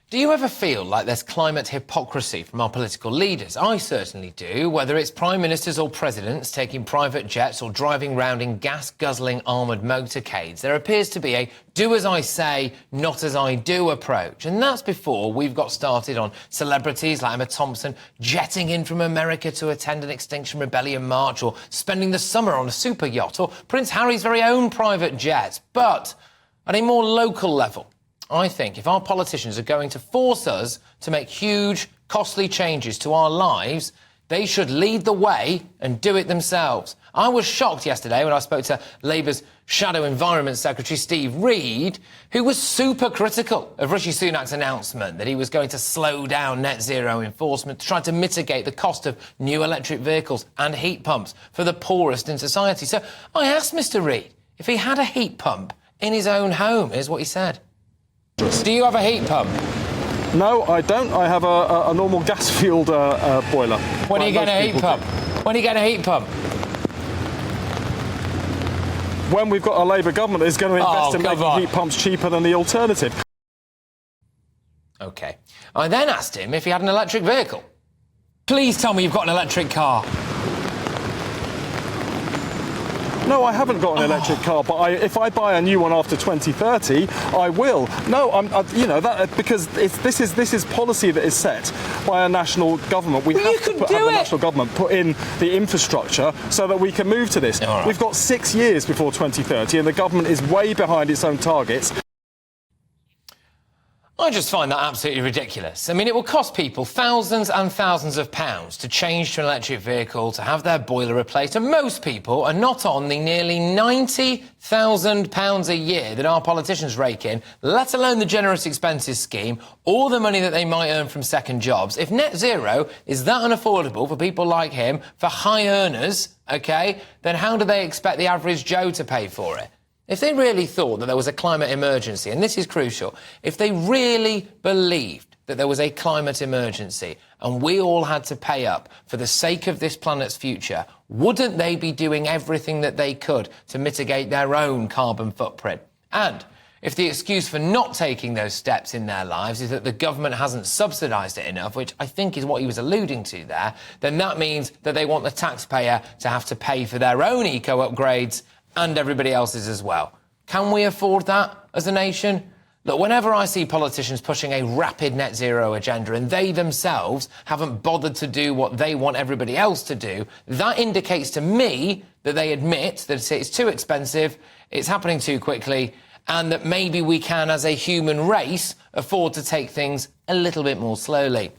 Do you ever feel like there's climate hypocrisy from our political leaders? I certainly do, whether it's prime ministers or presidents taking private jets or driving round in gas-guzzling armoured motorcades. There appears to be a do as I say, not as I do approach. And that's before we've got started on celebrities like Emma Thompson jetting in from America to attend an Extinction Rebellion march, or spending the summer on a super yacht, or Prince Harry's very own private jets. But at a more local level, I think if our politicians are going to force us to make huge, costly changes to our lives, they should lead the way and do it themselves. I was shocked yesterday when I spoke to Labour's Shadow Environment Secretary, Steve Reid, who was super critical of Rishi Sunak's announcement that he was going to slow down net zero enforcement to try to mitigate the cost of new electric vehicles and heat pumps for the poorest in society. So I asked Mr Reid if he had a heat pump in his own home. Here's what he said. Do you have a heat pump? No, I don't. I have a normal gas-fueled boiler. When are you getting a heat pump? When are you getting a heat pump? When we've got a Labour government that's going to invest in making heat pumps cheaper than the alternative. OK. I then asked him if he had an electric vehicle. Please tell me you've got an electric car. No, I haven't got an electric car, but if I buy a new one after 2030, I will. No, because this is policy that is set by a national government. We have to have the national government put in the infrastructure so that we can move to this. Right. We've got 6 years before 2030, and the government is way behind its own targets. I just find that absolutely ridiculous. I mean, it will cost people thousands and thousands of pounds to change to an electric vehicle, to have their boiler replaced, and most people are not on the nearly £90,000 a year that our politicians rake in, let alone the generous expenses scheme, or the money that they might earn from second jobs. If net zero is that unaffordable for people like him, for high earners, OK, then how do they expect the average Joe to pay for it? If they really thought that there was a climate emergency, and this is crucial, if they really believed that there was a climate emergency and we all had to pay up for the sake of this planet's future, wouldn't they be doing everything that they could to mitigate their own carbon footprint? And if the excuse for not taking those steps in their lives is that the government hasn't subsidised it enough, which I think is what he was alluding to there, then that means that they want the taxpayer to have to pay for their own eco-upgrades and everybody else's as well. Can we afford that as a nation? Look, whenever I see politicians pushing a rapid net zero agenda and they themselves haven't bothered to do what they want everybody else to do, that indicates to me that they admit that it's too expensive, it's happening too quickly, and that maybe we can, as a human race, afford to take things a little bit more slowly.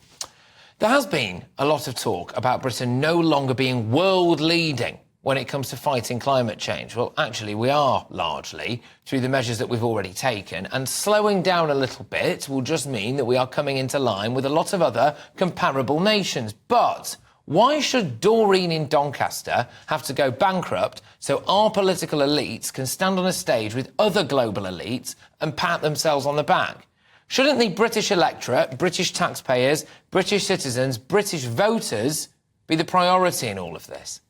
There has been a lot of talk about Britain no longer being world-leading when it comes to fighting climate change. Well, actually, we are largely through the measures that we've already taken, and slowing down a little bit will just mean that we are coming into line with a lot of other comparable nations. But why should Doreen in Doncaster have to go bankrupt so our political elites can stand on a stage with other global elites and pat themselves on the back? Shouldn't the British electorate, British taxpayers, British citizens, British voters be the priority in all of this?